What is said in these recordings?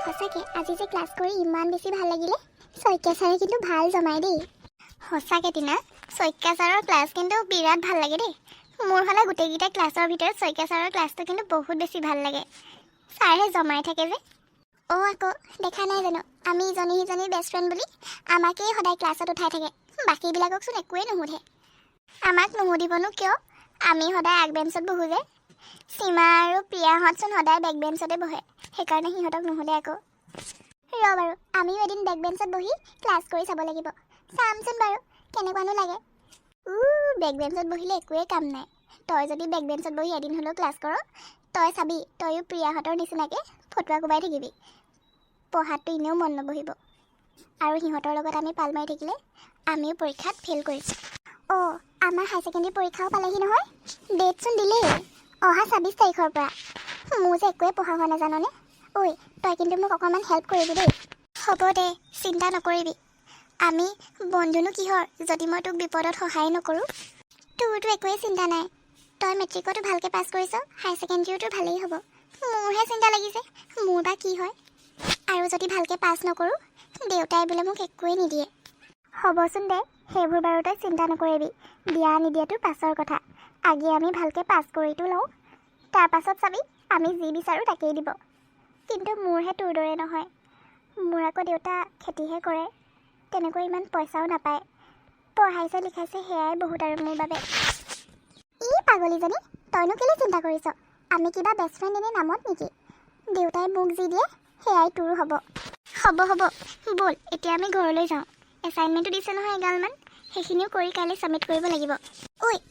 সঁচাকে আজি যে ক্লাছ কৰি ইমান বেছি ভাল লাগিলে। শইকীয়া ছাৰে কিন্তু ভাল জমাই দেই। সঁচাকে টিনা, শইকীয়া ছাৰৰ ক্লাছ কিন্তু বিৰাট ভাল লাগে দেই। মোৰ হ'লে গোটেইকেইটা ক্লাছৰ ভিতৰত শইকীয়া ছাৰৰ ক্লাছটো কিন্তু বহুত বেছি ভাল লাগে। ছাৰহে জমাই থাকে যে। আকৌ দেখা নাই জানো আমি ইজনী সিজনীৰ বেষ্ট ফ্ৰেণ্ড বুলি? আমাকেই সদায় ক্লাছত উঠাই থাকে, বাকীবিলাককচোন একোৱেই নুসুধে। আমাক নুসুধিবনো কিয়? আমি সদায় আগ বেঞ্চত বহোঁ যে। সীমা আৰু প্ৰিয়াহঁতচোন সদায় বেক বেঞ্চতে বহে, সেইকাৰণে সিহঁতক নুসুধে আকৌ। ৰ বাৰু, আমিও এদিন বেক বেঞ্চত বহি ক্লাছ কৰি চাব লাগিব। চামচোন বাৰু কেনেকুৱানো লাগে। বেক বেঞ্চত বহিলে একোৱেই কাম নাই। তই যদি বেক বেঞ্চত বহি এদিন হ'লেও ক্লাছ কৰ, তই চাবি তয়ো প্ৰিয়াহঁতৰ নিচিনাকৈ ফটুৱা কোবাই থাকিবি। পঢ়াতটো এনেও মন নবহিব, আৰু সিহঁতৰ লগত আমি পাল মাৰি থাকিলে আমিও পৰীক্ষাত ফেইল কৰিম। আমাৰ হাই ছেকেণ্ডেৰী পৰীক্ষাও পালেহি নহয়। ডেটচোন দিলেই, অহা 26 তাৰিখৰ পৰা। মোৰ যে একোৱেই পঢ়া হোৱা নাজাননে? ঐ তই কিন্তু মোক অকণমান হেল্প কৰিবি দেই। হ'ব দে, চিন্তা নকৰিবি। আমি বন্ধুনো কিহৰ যদি মই তোক বিপদত সহায় নকৰোঁ। তোৰতো একোৱেই চিন্তা নাই, তই মেট্ৰিকতো ভালকৈ পাছ কৰিছ, হাই ছেকেণ্ডেৰীটো ভালেই হ'ব। মোৰহে চিন্তা লাগিছে, মোৰ বা কি হয়। আৰু যদি ভালকৈ পাছ নকৰোঁ, দেউতাই বোলে মোক একোৱেই নিদিয়ে। হ'বচোন দে, সেইবোৰ বাৰু তই চিন্তা নকৰিবি। দিয়া নিদিয়াটো পাছৰ কথা। আগে আমি ভালকৈ পাছ কৰিতো লওঁ, তাৰপাছত চাবি আমি যি বিচাৰোঁ তাকেই দিব। কিন্তু মোৰহে তোৰ দৰে নহয়। মোৰ আকৌ দেউতা খেতিহে কৰে, তেনেকৈ ইমান পইচাও নাপায়। পঢ়াইছে লিখাইছে সেয়াই বহুত আৰু মোৰ বাবে। পাগলীজনী, তইনো কেলৈ চিন্তা কৰিছ? আমি কিবা বেষ্ট ফ্ৰেণ্ড এনেই নামত নেকি? দেউতাই মোক যি দিয়ে সেয়াই তোৰ হ'ব। হ'ব ব'ল এতিয়া আমি ঘৰলৈ যাওঁ। এছাইনমেণ্টটো দিছে নহয় এগালমান, সেইখিনিও কৰি কাইলৈ ছাবমিট কৰিব লাগিব।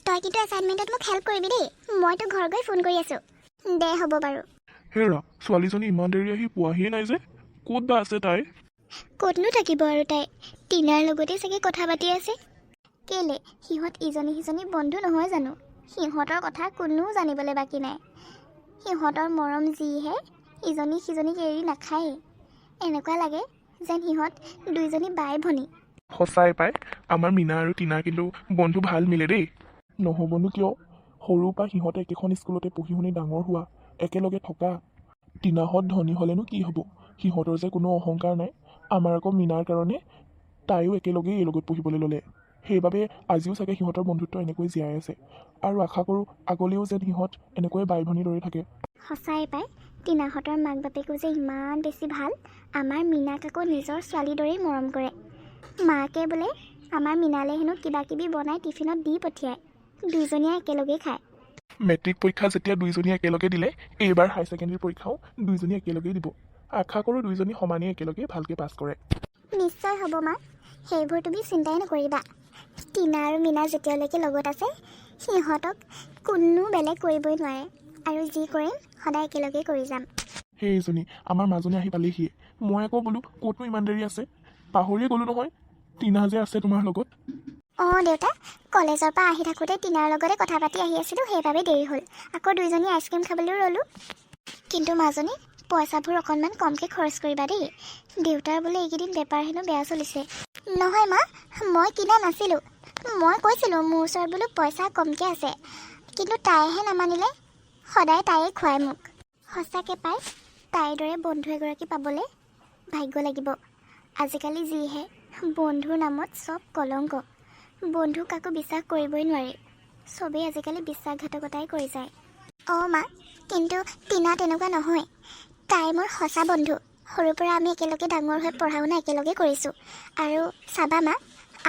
তই কিন্তু এছাইনমেণ্টত মোক হেল্প কৰিবি দেই। মই তোক ঘৰ গৈ ফোন কৰি আছোঁ। দে হ'ব বাৰু। হেৰা, ছোৱালীজনী ইমান দেৰি আহি পোৱাহিয়ে নাই যে, ক'ত বা আছে তাই? ক'তনো থাকিব আৰু তাই, টিনাৰ লগতে চাগে কথা পাতি আছে। কেলে, সিহঁত ইজনী সিজনী বন্ধু নহয় জানো? সিহঁতৰ কথা কোনেও জানিবলৈ বাকী নাই। সিহঁতৰ মৰম যিহে, ইজনী সিজনীক এৰি নাখায়েই। এনেকুৱা লাগে যেন সিহঁত দুইজনী বাই ভনী। সঁচাই পাই, আমাৰ মীনা আৰু টিনা কিন্তু বন্ধু ভাল মিলে দেই। নহ'বনো কিয়, সৰুৰ পৰা সিহঁতে একেখন স্কুলতে পঢ়ি শুনি ডাঙৰ হোৱা, একেলগে থকা। টিনাহঁত ধনী হ'লেনো কি হ'ব, সিহঁতৰ যে কোনো অহংকাৰ নাই। আমাৰ আকৌ মীনাৰ কাৰণে তাইও একেলগেই এই লগত পঢ়িবলৈ ল'লে। সেইবাবে আজিও চাগে সিহঁতৰ বন্ধুত্ব এনেকৈ জীয়াই আছে, আৰু আশা কৰোঁ আগলৈও যেন সিহঁত এনেকৈ বাই ভনীৰ দৰে থাকে। সঁচাই পাই, টিনাহঁতৰ মাক বাপেকো যে ইমান বেছি ভাল। আমাৰ মীনাক আকৌ নিজৰ ছোৱালীৰ দৰেই মৰম কৰে। মাকে বোলে আমাৰ মীনালৈ হেনো কিবা কিবি বনাই টিফিনত দি পঠিয়ায়, দুইজনীয়ে একেলগেই খায়। মেট্ৰিক পৰীক্ষা যেতিয়া দুইজনীয়ে একেলগে দিলে, এইবাৰ হাই ছেকেণ্ডেৰী পৰীক্ষাও দুইজনী একেলগেই দিব। আশা কৰোঁ দুইজনী সমানেই একেলগে ভালকৈ পাছ কৰে। নিশ্চয় হ'ব মা, সেইবোৰ তুমি চিন্তাই নকৰিবা। টিনা আৰু মীনা যেতিয়ালৈকে লগত আছে, সিহঁতক কোনো বেলেগ কৰিবই নোৱাৰে। আৰু যি কৰিম সদায় একেলগেই কৰি যাম। সেইজনী আমাৰ মাজনী আহি পালেহিয়ে। মই আকৌ বোলো ক'তনো ইমান দেৰি আছে, পাহৰিয়ে গ'লোঁ নহয় টিনা যে আছে তোমাৰ লগত। দেউতা, কলেজৰ পৰা আহি থাকোঁতে টিনাৰ লগতে কথা পাতি আহি আছিলোঁ, সেইবাবে দেৰি হ'ল। আকৌ দুইজনী আইচক্ৰীম খাবলৈও ৰ'লোঁ। কিন্তু মাজনী, পইচাবোৰ অকণমান কমকৈ খৰচ কৰিবা দেই। দেউতাৰ বোলে এইকেইদিন বেপাৰ হেনো বেয়া চলিছে। নহয় মা, মই কিনা নাছিলোঁ। মই কৈছিলোঁ মোৰ ওচৰত বোলো পইচা কমকৈ আছে, কিন্তু তাইহে নামানিলে। সদায় তাইয়ে খুৱাই মোক। সঁচাকৈ পাই, তাইৰ দৰে বন্ধু এগৰাকী পাবলৈ ভাগ্য লাগিব। আজিকালি যিহে বন্ধুৰ নামত চব কলংক। বন্ধু কাকো বিশ্বাস কৰিবই নোৱাৰি, চবেই আজিকালি বিশ্বাসঘাতকতাই কৰি যায়। মা, কিন্তু টিনা তেনেকুৱা নহয়। তাই মোৰ সঁচা বন্ধু। সৰুৰ পৰা আমি একেলগে ডাঙৰ হৈ পঢ়া শুনা একেলগে কৰিছোঁ। আৰু চাবা মা,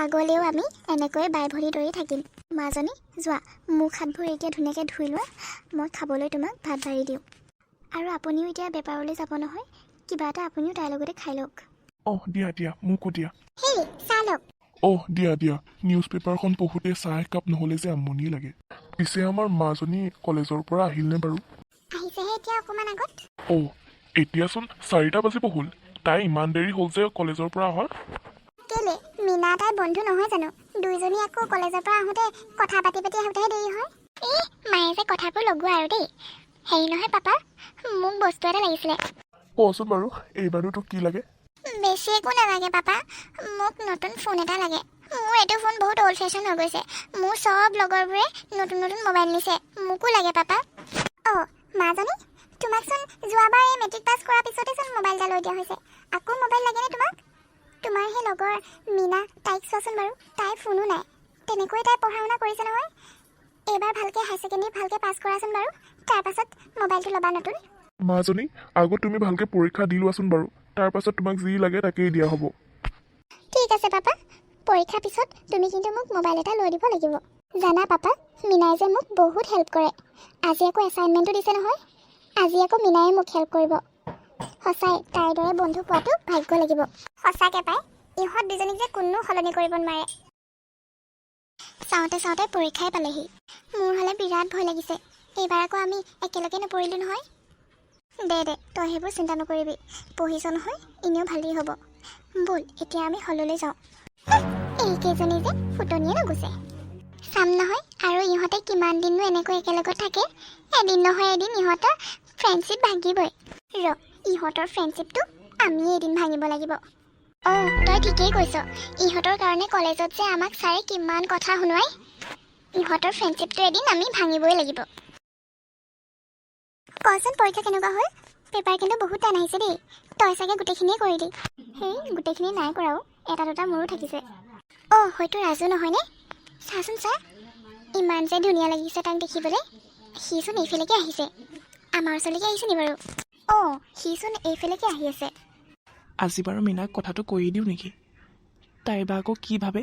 আগলৈও আমি এনেকৈয়ে বাই ভনীৰ দৰেই থাকিম। মাজনী, যোৱা মুখ হাতবোৰ এতিয়া ধুনীয়াকৈ ধুই লোৱা, মই খাবলৈ তোমাক ভাত বাঢ়ি দিওঁ। আৰু আপুনিও এতিয়া বেপাৰলৈ যাব নহয়, কিবা এটা আপুনিও তাইৰ লগতে খাই লওক। দিয়া মোকো দিয়া। হেই, চাহ লওক। দিয়া নিউজ পেপাৰখন পঢ়োঁতে চাহ একাপ নহ'লে যে আমনি লাগে। পিছে আমাৰ মাজনী কলেজৰ পৰা আহিলনে বাৰু? আহিছেহে এতিয়া অকণমান আগত। এতিয়াচোন 4টা বাজিব হ'ল, তাই ইমান দেৰি হ'ল যে কলেজৰ পৰা অহাৰ? কেলে, মীনা তাইৰ বন্ধু নহয় জানো? দুইজনী আকৌ কলেজৰ পৰা আহোঁতে কথা পাতি আহোঁতেহে দেৰি হয়। মায়ে যে কথাবোৰ লগোৱা আৰু দেই। হেৰি নহয় পাপা, মোক বস্তু এটা লাগিছিলে। কচোন বাৰু, এইবাৰো তোক কি লাগে? বেছি একো নালাগে পাপা, মোক নতুন ফোন এটা লাগে। মোৰ এইটো ফোন বহুত অল্ড ফেশ্বন হৈ গৈছে। মোৰ চব লগৰবোৰে নতুন মোবাইল নিছে, মোকো লাগে পাপা। মাজনী, তোমাকচোন যোৱাবাৰ এই মেট্ৰিক পাছ কৰাৰ পিছতেচোন মোবাইল এটা লৈ দিয়া হৈছে। আকৌ মোবাইল লাগেনে তোমাক? তোমাৰ সেই লগৰ মীনা, তাইক চোৱাচোন বাৰু, তাইৰ ফোনো নাই। তেনেকৈ তাই পঢ়া শুনা কৰিছে নহয়। এইবাৰ ভালকৈ হাই ছেকেণ্ডেৰী ভালকৈ পাছ কৰাচোন বাৰু, তাৰপাছত মোবাইলটো ল'বা নতুন। মাজনী, আগত তুমি ভালকৈ পৰীক্ষা দি লোৱাচোন বাৰু, তাৰপাছত তোমাক যি লাগে তাকেই দিয়া হ'ব। ঠিক আছে পাপা, পৰীক্ষাৰ পিছত তুমি কিন্তু মোক মোবাইল এটা লৈ দিব লাগিব। জানা পাপা, মীনাই যে মোক বহুত হেল্প কৰে। আজি আকৌ এছাইনমেণ্টো দিছে নহয়। আজি আকৌ মীনাই মোক হেল্প কৰিব। সঁচাই তাইৰ দৰে বন্ধু পোৱাটো ভাগ্য লাগিব। সঁচাকৈ পাই, ইহঁত দুজনীক যে কোনো সলনি কৰিব নোৱাৰে। চাওঁতে চাওঁতে পৰীক্ষাই পালেহি। মোৰ হ'লে বিৰাট ভয় লাগিছে। এইবাৰ আকৌ আমি একেলগে নপঢ়িলোঁ নহয়। দে তই সেইবোৰ চিন্তা নকৰিবি, পঢ়িছ নহয়, এনেও ভালেই হ'ব। ব'ল এতিয়া আমি হললৈ যাওঁ। এইকেইজনী যে ফুটনিয়ে নুগুচে। চাম নহয় আৰু ইহঁতে কিমান দিননো এনেকৈ একেলগত থাকে। এদিন নহয় এদিন ইহঁতৰ ফ্ৰেণ্ডশ্বিপ ভাঙিবই। ইহঁতৰ ফ্ৰেণ্ডশ্বিপটো আমি এদিন ভাঙিব লাগিব। অঁ, তই ঠিকেই কৈছ। ইহঁতৰ কাৰণে কলেজত যে আমাক ছাৰে কিমান কথা শুনোৱাই। ইহঁতৰ ফ্ৰেণ্ডশ্বিপটো এদিন আমি ভাঙিবই লাগিব। কচোন পৰীক্ষা কেনেকুৱা হ'ল? পেপাৰ কিন্তু বহুত টান আহিছে দেই। তই চাগে গোটেইখিনিয়ে কৰিলি। সেই গোটেইখিনি নাই কৰাও, এটা দুটা মোৰো থাকিছে। অঁ, হয়তো ৰাজু নহয়নে? চাচোন চা, ইমান যে ধুনীয়া লাগিছে তাক দেখিবলৈ। সিচোন এইফালেকে আহিছে। আমাৰ ওচৰলৈকে আহিছে নি বাৰু? অঁ, সিচোন এইফালেকে আহি আছে। আজি বাৰু মীনাক কথাটো কৈয়ে দিওঁ নেকি? তাই বা আকৌ কি ভাবে?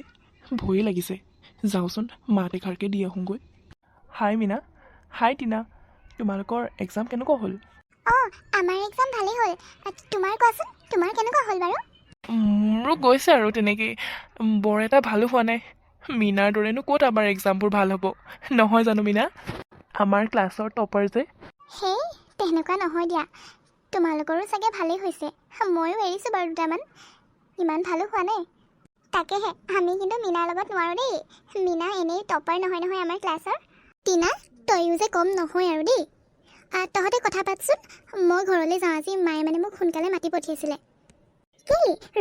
ভয়ে লাগিছে। যাওঁচোন মাত এষাৰকে দি আহোঁগৈ। হাই মীনা। হাই টিনা। তোমালোকৰ এক্সাম কেনেকুৱা হ'ল? অঁ, আমাৰ এক্সাম ভালেই হ'ল। তোমাৰ কোৱাচোন, তোমাৰ কেনেকুৱা হ'ল বাৰু? মোৰো গৈছে আৰু তেনেকেই। বৰ এটা ভালো হোৱা নাই। মীনাৰ দৰেনো ক'ত আমাৰ এক্সামবোৰ ভাল হ'ব, নহয় জানো মীনা? আমাৰ ক্লাছৰ টপাৰ যে। সেই তেনেকুৱা নহয় দিয়া। তোমালোকৰো চাগে ভালেই হৈছে। ময়ো এৰিছোঁ বাৰু দুটামান। ইমান ভালো হোৱা নাই। তাকেহে আমি কিন্তু মীনাৰ লগত নোৱাৰোঁ দেই। মীনা এনেই টপাৰ নহয় নহয় আমাৰ ক্লাছৰ। টিনা, তইও যে কম নহয় আৰু দেই। তহঁতে কথা পাতচোন, মই ঘৰলৈ যাওঁ। আজি মায়ে মানে মোক সোনকালে মাতি পঠিয়াইছিলে। কি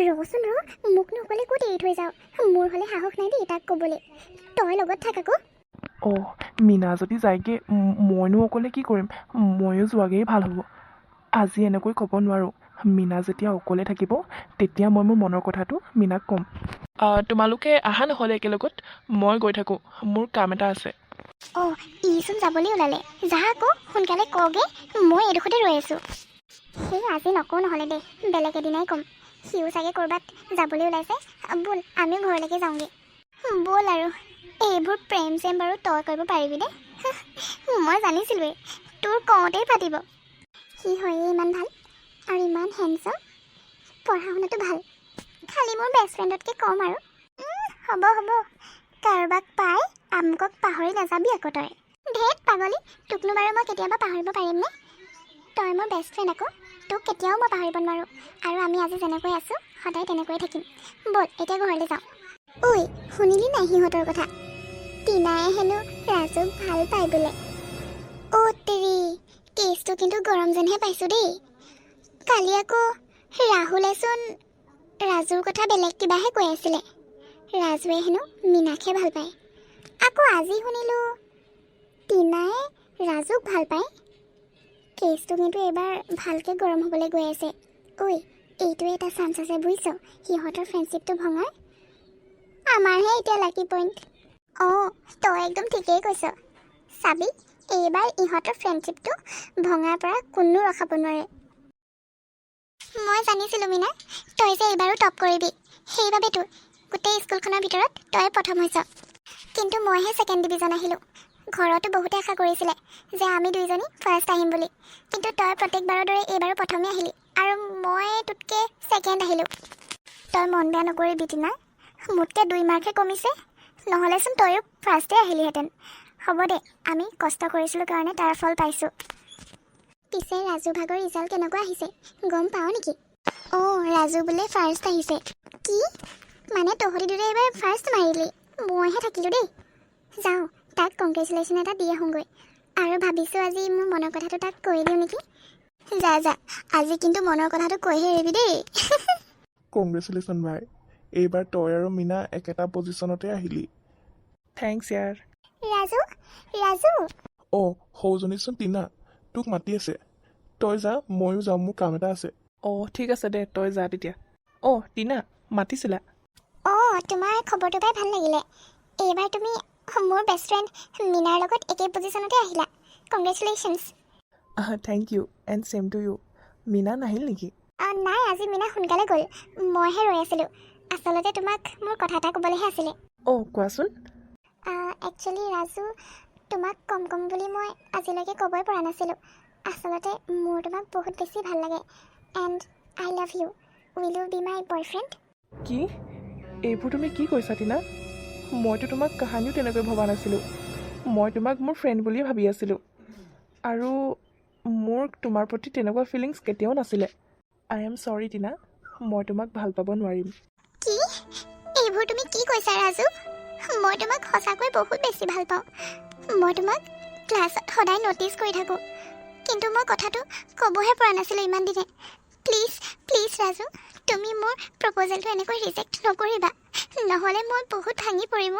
ৰচোন ৰ, মোক নক'লে ক'ত এৰি থৈ যাওঁ। মোৰ হ'লে সাহস নাই দেই তাক ক'বলৈ। তই লগত থাক আকৌ। অঁ, মীনা যদি যায়গৈ, মইনো অকলে কি কৰিম? ময়ো যোৱাগৈয়ে ভাল হ'ব। আজি এনেকৈ ক'ব নোৱাৰোঁ। মীনা যেতিয়া অকলে থাকিব, তেতিয়া মই মোৰ মনৰ কথাটো মীনাক ক'ম। তোমালোকে আহা নহ'লে একেলগত, মই গৈ থাকোঁ, মোৰ কাম এটা আছে। অঁ, ইচোন যাবলৈ ওলালে। যা আকৌ সোনকালে কওঁগৈ, মই এইডোখৰতে ৰৈ আছোঁ। সেই আজি নকওঁ নহ'লে দেই, বেলেগ এদিনাই ক'ম। সিও চাগে ক'ৰবাত যাবলৈ ওলাইছে। ব'ল আমিও ঘৰলৈকে যাওঁগৈ। ব'ল আৰু এইবোৰ প্ৰেম চেম বাৰু তই কৰিব পাৰিবি দেই। মই জানিছিলোঁৱেই, তোৰ কওঁতেই ফাটিব। সি হয়ে ইমান ভাল আৰু ইমান হেণ্ডচাম। পঢ়া শুনাটো ভাল, খালি মোৰ বেষ্ট ফ্ৰেণ্ডতকৈ কম আৰু। হ'ব কাৰোবাক পাই আমুকক পাহৰি নাযাবি আকৌ তই। ধেত পাগলী, তোকনো বাৰু মই কেতিয়াবা পাহৰিব পাৰিমনে? তই মোৰ বেষ্ট ফ্ৰেণ্ড আকৌ, তোক কেতিয়াও মই পাহৰিব নোৱাৰোঁ। আৰু আমি আজি যেনেকৈ আছোঁ সদায় তেনেকৈয়ে থাকিম। ব'ল এতিয়া ঘৰলৈ যাওঁ। ঐ, শুনিলি নাই সিহঁতৰ কথা? টিনাই হেনো ৰাজুক ভাল পায় বোলে। অ' তেৰি, কেছটো কিন্তু গৰম যেনহে পাইছোঁ দেই। কালি আকৌ ৰাহুলেচোন ৰাজুৰ কথা বেলেগ কিবাহে কৈ আছিলে। ৰাজুৱে হেনো মীনাকহে ভাল পায়। আকৌ আজি শুনিলোঁ টিনাই ৰাজুক ভাল পায়। কেছটো কিন্তু এইবাৰ ভালকৈ গৰম হ'বলৈ গৈ আছে। ঐ, এইটোৱে এটা চান্স আছে বুজিছ, সিহঁতৰ ফ্ৰেণ্ডশ্বিপটো ভঙাৰ। আমাৰহে এতিয়া লাকি পইণ্ট। অঁ, তই একদম ঠিকেই কৈছ। চাবি, এইবাৰ ইহঁতৰ ফ্ৰেণ্ডশ্বিপটো ভঙাৰ পৰা কোনো ৰখাব নোৱাৰে। মই জানিছিলোঁ মীনা, তই যে এইবাৰো টপ কৰিবি। সেইবাবেতো গোটেই স্কুলখনৰ ভিতৰত তই প্ৰথম হৈছ। কিন্তু মইহে ছেকেণ্ড ডিভিজন আহিলোঁ। ঘৰতো বহুতে আশা কৰিছিলে যে আমি দুইজনী ফাৰ্ষ্ট আহিম বুলি। কিন্তু তই প্ৰত্যেকবাৰৰ দৰে এইবাৰো প্ৰথমে আহিলি আৰু মই তোতকৈ ছেকেণ্ড আহিলোঁ। তই মন বেয়া নকৰিবি টিনা, মোতকৈ 2 মাৰ্কহে কমিছে। নহ'লেচোন তইও ফাৰ্ষ্টে আহিলিহেঁতেন। হ'ব দে, আমি কষ্ট কৰিছিলোঁ কাৰণে তাৰ ফল পাইছোঁ। পিছে ৰাজু ভাগৰ ৰিজাল্ট কেনেকুৱা আহিছে গম পাৱ নেকি? অঁ, ৰাজু বোলে ফাৰ্ষ্ট আহিছে। কি মানে তহঁতি দুটাই এইবাৰ ফাৰ্ষ্ট মাৰিলি, মইহে থাকিলোঁ দেই। যাওঁ, তাক কংগ্ৰেচুলেশ্যন এটা দি আহোঁগৈ। আৰু ভাবিছোঁ আজি মোৰ মনৰ কথাটো তাক কৈ দিওঁ নেকি। যা, আজি কিন্তু মনৰ কথাটো কৈহে এৰিবি দেই। কংগ্ৰেচুলেশ্যন ভাই, এইবাৰ তই আৰু মীনা একেটা পজিশ্যনতে আহিলি। থেংকছ ইয়াৰ। ৰাজু অঁ, সৌজনীচোন টিনা, তোক মাতি আছে। তই যা ময়ো যাওঁ, মোৰ কাম এটা আছে। অঁ ঠিক আছে দে, তই যা তেতিয়া। অঁ টিনা মাতিছিলা? অঁ তোমাৰ খবৰটো পাই ভাল লাগিলে। এইবাৰ তুমি মোৰ বেষ্ট ফ্ৰেণ্ড মীনাৰ লগত একেই পজিশ্যনতে আহিলা। Congratulations. Thank you and same to you. Meena নাহিল নেকি? নাই, আজি মীনা সোনকালে গ'ল। মইহে ৰৈ আছিলোঁ। আচলতে তোমাক মোৰ কথা এটা ক'বলৈহে আছিলে। অঁ কোৱাচোন। একচুৱেলি ৰাজু, তোমাক কম বুলি মই আজিলৈকে ক'বই পৰা নাছিলোঁ। আচলতে মোৰ তোমাক বহুত বেছি ভাল লাগে and I love you. Will you be my boyfriend? কি? এইবোৰ তুমি কি কৈছা টিনা? মইতো তোমাক কাহানিও তেনেকৈ ভবা নাছিলোঁ। মই তোমাক মোৰ ফ্ৰেণ্ড বুলিয়ে ভাবি আছিলোঁ, আৰু মোৰ তোমাৰ প্ৰতি তেনেকুৱা ফিলিংছ কেতিয়াও নাছিলে। আই এম চৰি টিনা, মই তোমাক ভাল পাব নোৱাৰিম। কি? এইবোৰ তুমি কি কৈছা ৰাজু? মই তোমাক সঁচাকৈ বহুত বেছি ভাল পাওঁ। মই তোমাক ক্লাছত সদায় ন'টিছ কৰি থাকোঁ, কিন্তু মই কথাটো ক'বহে পৰা নাছিলোঁ ইমান দিনে। প্লিজ প্লিজ ৰাজু, তুমি মোৰ প্ৰপ'জেলটো এনেকৈ ৰিজেক্ট নকৰিবা, নহ'লে মই বহুত ভাঙি পৰিম।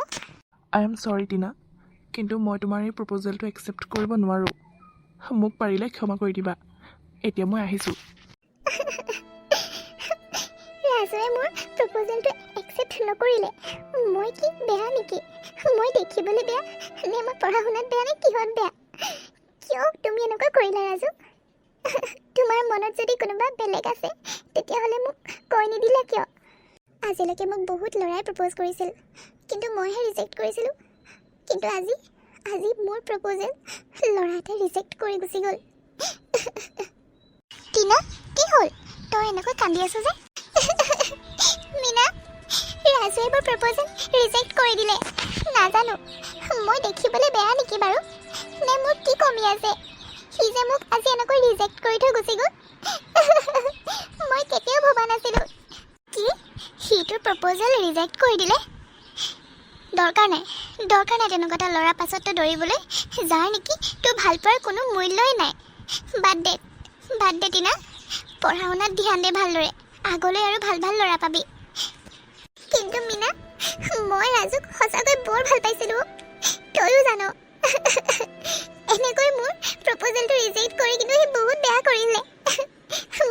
আই এম চৰি টিনা, কিন্তু মই তোমাৰ এই প্ৰপ'জেলটো একচেপ্ট কৰিব নোৱাৰোঁ। মোক পাৰিলে ক্ষমা কৰি দিবা। এতিয়া মই আহিছোঁ। ৰাজুৱে মোৰ প্ৰপ'জেলটো একচেপ্ট নকৰিলে? মই কি বেয়া নেকি? মই দেখিবলৈ বেয়া নে মই পঢ়া শুনাত বেয়া নে কিহত বেয়া? কিয় তুমি এনেকুৱা কৰিলা ৰাজু? তোমাৰ মনত যদি কোনোবা বেলেগ আছে তেতিয়াহ'লে মোক কৈ নিদিলা কিয়? আজিলৈকে মোক বহুত ল'ৰাই প্ৰপ'জ কৰিছিল, কিন্তু মইহে ৰিজেক্ট কৰিছিলোঁ। কিন্তু আজি মোৰ প্ৰপ'জেল ল'ৰা এটাই ৰিজেক্ট কৰি গুচি গ'ল। টিনা, কি হ'ল? তই এনেকৈ কান্দি আছ যে? মীনা, ৰাজুৱে এইবাৰ প্ৰপ'জেল ৰিজেক্ট কৰি দিলে। নাজানো, মই দেখিবলৈ বেয়া নেকি বাৰু? নে মোৰ কি কমি আছে? সি যে মোক আজি এনেকৈ ৰিজেক্ট কৰি থৈ গুচি গ'ল। মই কেতিয়াও ভবা নাছিলোঁ। কি? সিটোৰ প্ৰপ'জেল ৰিজেক্ট কৰি দিলে? দৰকাৰ নাই তেনেকুৱা এটা ল'ৰাৰ পাছততো দৌৰিবলৈ, যাৰ নেকি তোৰ ভাল পোৱাৰ কোনো মূল্যই নাই। বাদ দে টিনা, পঢ়া শুনাত ধ্যান দে ভালদৰে। আগলৈ আৰু ভাল ভাল ল'ৰা পাবি। কিন্তু মীনা, মই ৰাজুক সঁচাকৈ বৰ ভাল পাইছিলোঁ। তয়ো জান। এনেকৈ মোৰ প্ৰপ'জেলটো ৰিজেক্ট কৰি কিন্তু সি বহুত বেয়া কৰিলে।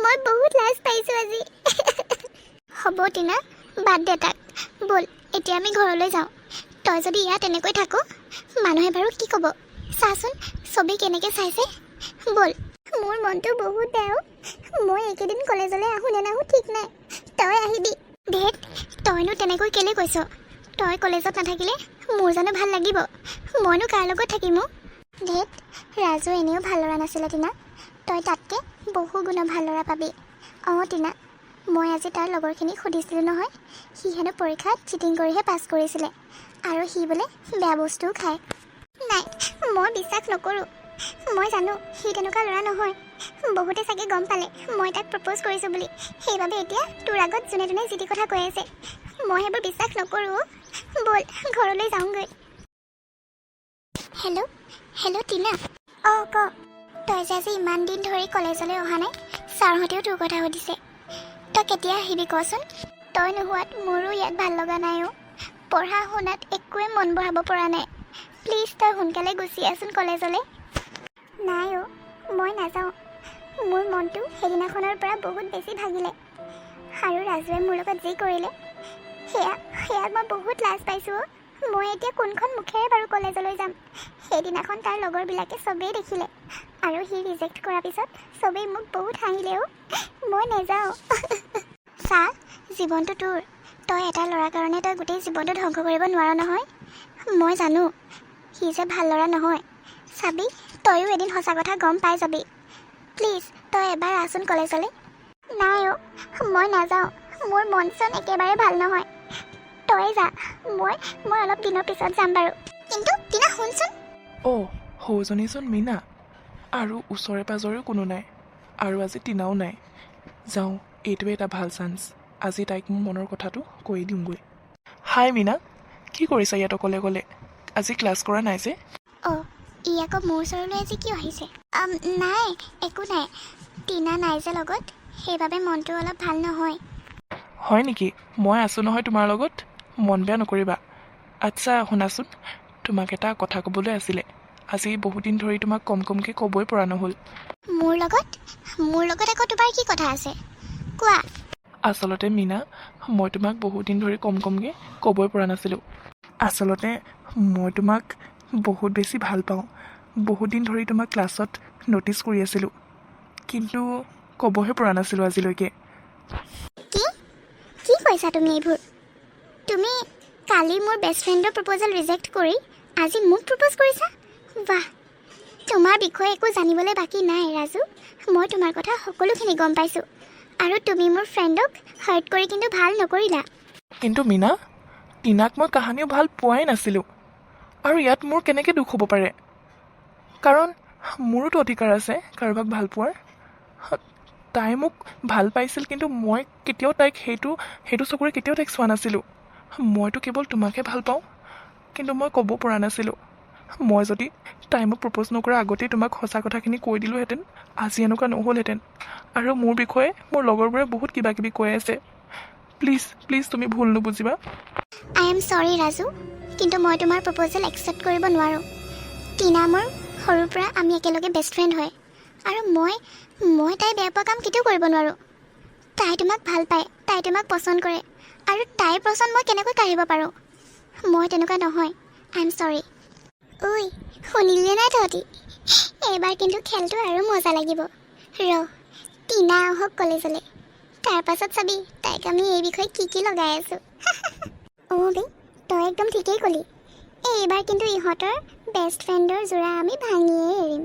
মই বহুত লাজ পাইছোঁ আজি। হ'ব টিনা, বাদ দে তাক। ব'ল এতিয়া আমি ঘৰলৈ যাওঁ। তই যদি ইয়াত এনেকৈ থাকোঁ, মানুহে বাৰু কি ক'ব? চাচোন চবেই কেনেকৈ চাইছে। ব'ল। মোৰ মনটো বহুত বেয়া। মই এইকেইদিন কলেজলৈ আহোঁ নে নাহোঁ ঠিক নাই। তই আহিবি। ধেত, তইনো তেনেকৈ কেলৈ কৈছ? তই কলেজত নাথাকিলে মোৰ জানো ভাল লাগিব? মইনো কাৰ লগত থাকিম? ধেত, ৰাজু এনেও ভাল ল'ৰা নাছিলে টিনা। তই তাতকৈ বহু গুণ ভাল ল'ৰা পাবি। অঁ টিনা, মই আজি তাৰ লগৰখিনিক সুধিছিলোঁ নহয়, সি হেনো পৰীক্ষাত চিটিং কৰিহে পাছ কৰিছিলে, আৰু সি বোলে বেয়া বস্তুও খায়। নাই, মই বিশ্বাস নকৰোঁ। মই জানো সি তেনেকুৱা ল'ৰা নহয়। বহুতে চাগে গম পালে মই তাক প্ৰপ'জ কৰিছোঁ বুলি, সেইবাবে এতিয়া তোৰ আগত যোনে তোনে যি টি কথা কৈ আছে। মই সেইবোৰ বিশ্বাস নকৰোঁ। ব'ল ঘৰলৈ যাওঁগৈ। হেল্ল' টিনা। অঁ ক। তই যে আজি ইমান দিন ধৰি কলেজলৈ অহা নাই, ছাৰহঁতেও তোৰ কথা সুধিছে। তই কেতিয়া আহিবি কচোন? তই নোহোৱাত মোৰো ইয়াত ভাল লগা নাই। পঢ়া শুনাত একোৱে মন বঢ়াব পৰা নাই। প্লিজ তই সোনকালে গুচি আহচোন কলেজলৈ। নাই মই নাযাওঁ। মোৰ মনটো সেইদিনাখনৰ পৰা বহুত বেছি ভাগিলে, আৰু ৰাজুৱে মোৰ লগত যি কৰিলে সেয়াত মই বহুত লাজ পাইছোঁ। মই এতিয়া কোনখন মুখেৰে বাৰু কলেজলৈ যাম? সেইদিনাখন তাৰ লগৰবিলাকে চবেই দেখিলে, আৰু সি ৰিজেক্ট কৰাৰ পিছত চবেই মোক বহুত হাঁহিলেও। মই নাযাওঁ। চা, জীৱনটো তোৰ। তই এটা ল'ৰাৰ কাৰণে তই গোটেই জীৱনটো ধ্বংস কৰিব নোৱাৰ নহয়। মই জানো সি যে ভাল ল'ৰা নহয়। চাবি, তয়ো এদিন সঁচা কথা গম পাই যাবি। প্লিজ তই এবাৰ আহচোন কলেজলৈ। নাই মই নাযাওঁ। মোৰ মন চন একেবাৰে ভাল নহয়। তই যা, মই অলপ দিনৰ পিছত যাম বাৰু। কিন্তু টিনা শুনচোন। অঁ, সৌজনীচোন মীনা, আৰু ওচৰে পাজৰেও কোনো নাই, আৰু আজি টিনাও নাই। যাওঁ, এইটোৱে এটা ভাল চান্স। আজি তাইক মোৰ মনৰ কথাটো কৈ দিওঁগৈ। হাই মীনা, কি কৰিছা ইয়াত অকলে অকলে? আজি ক্লাছ কৰা নাই যে? অঁ, ই আকৌ মোৰ ওচৰলৈ আজি কিয় আহিছে? নাই, একো নাই। টিনা নাই যে লগত, সেইবাবে মনটো অলপ ভাল নহয়। হয় নেকি? মই আছোঁ নহয় তোমাৰ লগত, মন বেয়া নকৰিবা। আচ্ছা শুনাচোন, তোমাক এটা কথা ক'বলৈ আছিলে। আজি বহুদিন ধৰি তোমাক কমকৈ ক'বই পৰা নহ'ল। মোৰ লগত আকৌ তোমাৰ কি কথা আছে কোৱা। আচলতে মীনা, মই তোমাক বহুদিন ধৰি কমকৈ ক'বই পৰা নাছিলোঁ। আচলতে মই তোমাক বহুত বেছি ভাল পাওঁ। বহুত দিন ধৰি তোমাক ক্লাছত ন'টিছ কৰি আছিলোঁ, কিন্তু ক'বহে পৰা নাছিলোঁ আজিলৈকে। কি কৈছা তুমি এইবোৰ? তুমি কালি মোৰ বেষ্ট ফ্ৰেণ্ডৰ প্ৰপ'জেল ৰিজেক্ট কৰি আজি মোক প্ৰপ'জ কৰিছা? বাহ, তোমাৰ বিষয়ে একো জানিবলৈ বাকী নাই ৰাজু। মই তোমাৰ কথা সকলোখিনি গম পাইছোঁ, আৰু তুমি মোৰ ফ্ৰেণ্ডক হাৰ্ট কৰি কিন্তু ভাল নকৰিলা। কিন্তু মীনা, টিনাক মই কাহানিও ভাল পোৱাই নাছিলোঁ, আৰু ইয়াত মোৰ কেনেকৈ দুখ হ'ব পাৰে? কাৰণ মোৰোতো অধিকাৰ আছে কাৰোবাক ভাল পোৱাৰ। তাই মোক ভাল পাইছিল, কিন্তু মই কেতিয়াও তাইক সেইটো চকুৰে কেতিয়াও তাইক চোৱা নাছিলোঁ। মইতো কেৱল তোমাকহে ভাল পাওঁ, কিন্তু মই ক'ব পৰা নাছিলোঁ। মই যদি তাই মোক প্ৰপ'জ নকৰা আগতেই তোমাক সঁচা কথাখিনি কৈ দিলোঁহেঁতেন, আজি এনেকুৱা নহ'লহেঁতেন। আৰু মোৰ বিষয়ে মোৰ লগৰবোৰে বহুত কিবা কিবি কৈ আছে। প্লিজ তুমি ভুল নুবুজিবা। আই এম চৰি ৰাজু, কিন্তু মই তোমাৰ প্ৰপ'জেল একচেপ্ট কৰিব নোৱাৰোঁ। টিনা মোৰ সৰুৰ পৰা আমি একেলগে বেষ্ট ফ্ৰেণ্ড হয়, আৰু মই তাই বেয়া পোৱা কাম কেতিয়াও কৰিব নোৱাৰোঁ। তাই তোমাক ভাল পায়, তাই তোমাক পচন্দ কৰে, আৰু তাইৰ পচন্দ মই কেনেকৈ কাঢ়িব পাৰোঁ? মই তেনেকুৱা নহয়। আই এম চৰি। ঐ, শুনিলে নাই তহঁতি? এইবাৰ কিন্তু খেলটো আৰু মজা লাগিব। টিনা আহক কলেজলৈ, তাৰ পাছত চাবি তাইক আমি এই বিষয়ে কি লগাই আছোঁ। অ' বে, তই একদম ঠিকেই ক'লি। এইবাৰ কিন্তু ইহঁতৰ বেষ্ট ফ্ৰেণ্ডৰ যোৰা আমি ভাঙিয়েই এৰিম।